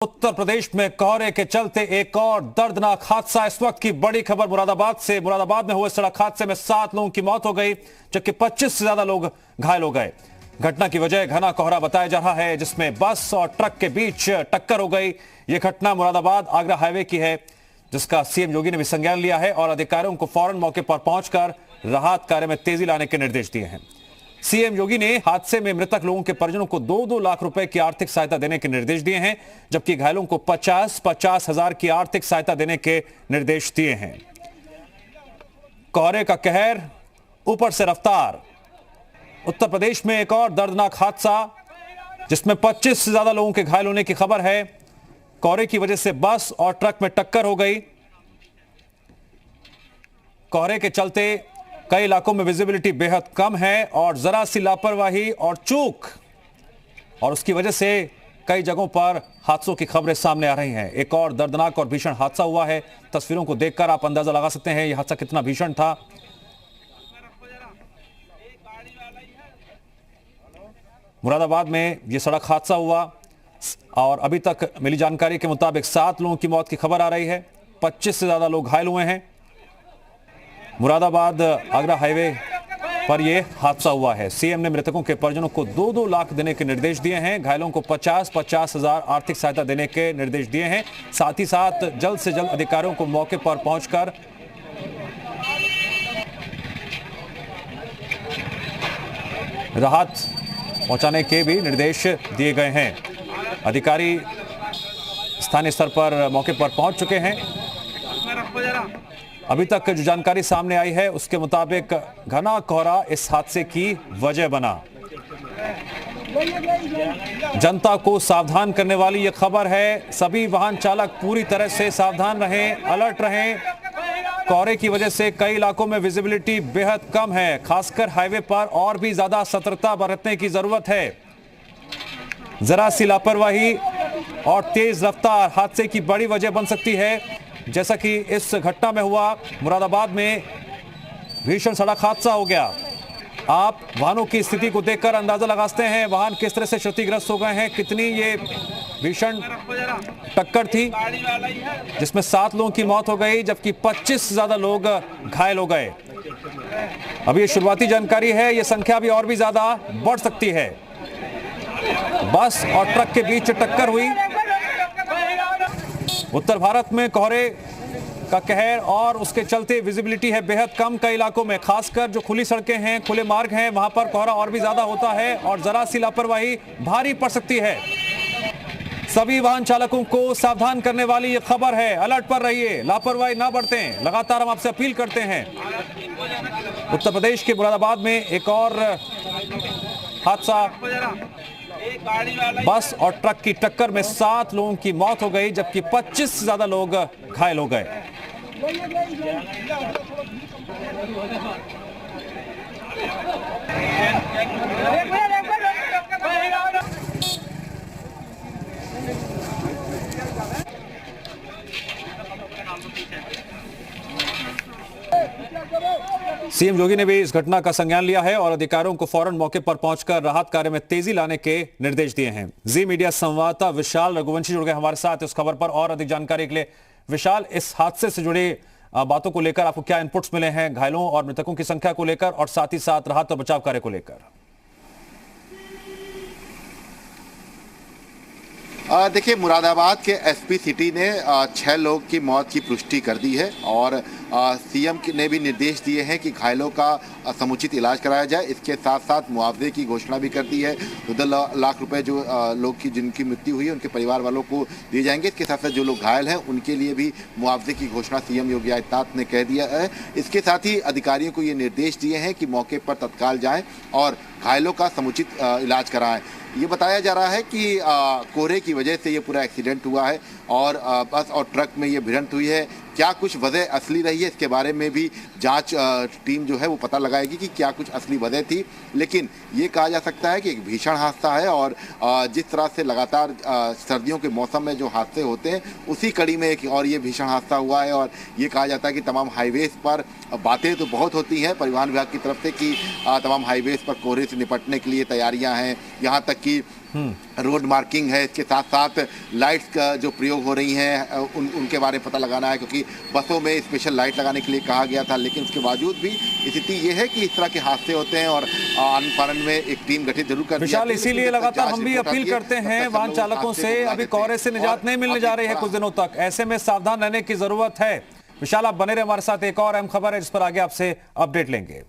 उत्तर प्रदेश में कोहरे के चलते एक और दर्दनाक हादसा। इस वक्त की बड़ी खबर मुरादाबाद से। मुरादाबाद में हुए सड़क हादसे में 7 लोगों की मौत हो गई, जबकि 25 से ज्यादा लोग घायल हो गए। घटना की वजह घना कोहरा बताया जा रहा है, जिसमें बस और ट्रक के बीच टक्कर हो गई। यह घटना मुरादाबाद आगरा हाईवे की है, जिसका सीएम योगी ने भी संज्ञान लिया है और अधिकारियों को फौरन मौके पर पहुंचकर राहत कार्य में तेजी लाने के निर्देश दिए हैं। सीएम योगी ने हादसे में मृतक लोगों के परिजनों को 2-2 लाख रुपए की आर्थिक सहायता देने के निर्देश दिए हैं, जबकि घायलों को 50-50 हजार की आर्थिक सहायता देने के निर्देश दिए हैं। कोहरे का कहर, ऊपर से रफ्तार। उत्तर प्रदेश में एक और दर्दनाक हादसा, जिसमें 25 से ज्यादा लोगों के घायल होने की खबर है। कोहरे की वजह से बस और ट्रक में टक्कर हो गई। कोहरे के चलते कई इलाकों में विजिबिलिटी बेहद कम है और जरा सी लापरवाही और चूक और उसकी वजह से कई जगहों पर हादसों की खबरें सामने आ रही हैं। एक और दर्दनाक और भीषण हादसा हुआ है। तस्वीरों को देखकर आप अंदाजा लगा सकते हैं यह हादसा कितना भीषण था। मुरादाबाद में यह सड़क हादसा हुआ और अभी तक मिली जानकारी के मुताबिक 7 लोगों की मौत की खबर आ रही है। 25 से ज्यादा लोग घायल हुए हैं। मुरादाबाद आगरा हाईवे पर यह हादसा हुआ है। सीएम ने मृतकों के परिजनों को 2-2 लाख देने के निर्देश दिए हैं। घायलों को 50-50 हजार आर्थिक सहायता देने के निर्देश दिए हैं। साथ ही साथ जल्द से जल्द अधिकारियों को मौके पर पहुंचकर राहत पहुंचाने के भी निर्देश दिए गए हैं। अधिकारी स्थानीय स्तर पर मौके पर पहुंच चुके हैं। अभी तक जो जानकारी सामने आई है उसके मुताबिक घना कोहरा इस हादसे की वजह बना। जनता को सावधान करने वाली यह खबर है। सभी वाहन चालक पूरी तरह से सावधान रहें, अलर्ट रहें। कोहरे की वजह से कई इलाकों में विजिबिलिटी बेहद कम है। खासकर हाईवे पर और भी ज्यादा सतर्कता बरतने की जरूरत है। जरा सी लापरवाही और तेज रफ्तार हादसे की बड़ी वजह बन सकती है, जैसा कि इस घटना में हुआ। मुरादाबाद में भीषण सड़क हादसा हो गया। आप वाहनों की स्थिति को देखकर अंदाजा लगा सकते हैं वाहन किस तरह से क्षतिग्रस्त हो गए हैं। कितनी ये भीषण टक्कर थी, जिसमें 7 लोगों की मौत हो गई, जबकि 25 से ज्यादा लोग घायल हो गए। अभी ये शुरुआती जानकारी है, ये संख्या भी और भी ज्यादा बढ़ सकती है। बस और ट्रक के बीच टक्कर हुई। उत्तर भारत में कोहरे का कहर और उसके चलते विजिबिलिटी है बेहद कम कई इलाकों में। खासकर जो खुली सड़कें हैं, खुले मार्ग हैं, वहां पर कोहरा और भी ज्यादा होता है और जरा सी लापरवाही भारी पड़ सकती है। सभी वाहन चालकों को सावधान करने वाली ये खबर है। अलर्ट पर रहिए, लापरवाही ना बरतें, लगातार हम आपसे अपील करते हैं। उत्तर प्रदेश के मुरादाबाद में एक और हादसा, बस और ट्रक की टक्कर में 7 लोगों की मौत हो गई, जबकि 25 से ज्यादा लोग घायल हो गए। सीएम योगी ने भी इस घटना का संज्ञान लिया है और अधिकारियों को फौरन मौके पर पहुंचकर राहत कार्य में तेजी लाने के निर्देश दिए हैं। जी मीडिया संवाददाता विशाल रघुवंशी जुड़ गए हमारे साथ इस खबर पर और अधिक जानकारी के लिए। विशाल, इस हादसे से जुड़ी बातों को लेकर आपको क्या इनपुट्स मिले हैं, घायलों और मृतकों की संख्या को लेकर और साथ ही साथ राहत और बचाव कार्य को लेकर? देखिए, मुरादाबाद के एसपी सिटी ने 6 लोग की मौत की पुष्टि कर दी है और सीएम ने भी निर्देश दिए हैं कि घायलों का समुचित इलाज कराया जाए। इसके साथ साथ मुआवजे की घोषणा भी कर दी है। 2 लाख रुपए जो लोग की जिनकी मृत्यु हुई है उनके परिवार वालों को दिए जाएंगे। इसके साथ साथ जो लोग घायल हैं उनके लिए भी मुआवजे की घोषणा सीएम योगी आदित्यनाथ ने कह दिया है। इसके साथ ही अधिकारियों को ये निर्देश दिए हैं कि मौके पर तत्काल जाएँ और घायलों का समुचित इलाज कराएं। ये बताया जा रहा है कि कोहरे की वजह से ये पूरा एक्सीडेंट हुआ है और बस और ट्रक में ये भिड़ंत हुई है। क्या कुछ वजह असली रही है, इसके बारे में भी जांच टीम जो है वो पता लगाएगी कि क्या कुछ असली वजह थी। लेकिन ये कहा जा सकता है कि एक भीषण हादसा है और जिस तरह से लगातार सर्दियों के मौसम में जो हादसे होते हैं उसी कड़ी में एक और ये भीषण हादसा हुआ है। और ये कहा जाता है कि तमाम हाईवेज पर बातें तो बहुत होती हैं परिवहन विभाग की तरफ से कि तमाम हाईवेज पर कोहरे से निपटने के लिए तैयारियाँ हैं, यहाँ तक कि रोड मार्किंग है, इसके साथ साथ लाइट्स का जो प्रयोग हो रही हैं उनके बारे में पता लगाना है, क्योंकि बसों में स्पेशल लाइट लगाने के लिए कहा गया था। लेकिन उसके बावजूद भी स्थिति ये है कि इस तरह के हादसे होते हैं और आनंद फानन में एक टीम गठित जरूर कर विशाल, इसीलिए लगातार हम भी अपील करते हैं वाहन चालकों से, अभी कोहरे से निजात नहीं मिलने जा रही है कुछ दिनों तक, ऐसे में सावधान रहने की जरूरत है। विशाल, आप बने रहे हमारे साथ, एक और अहम खबर है जिस पर आगे आपसे अपडेट लेंगे।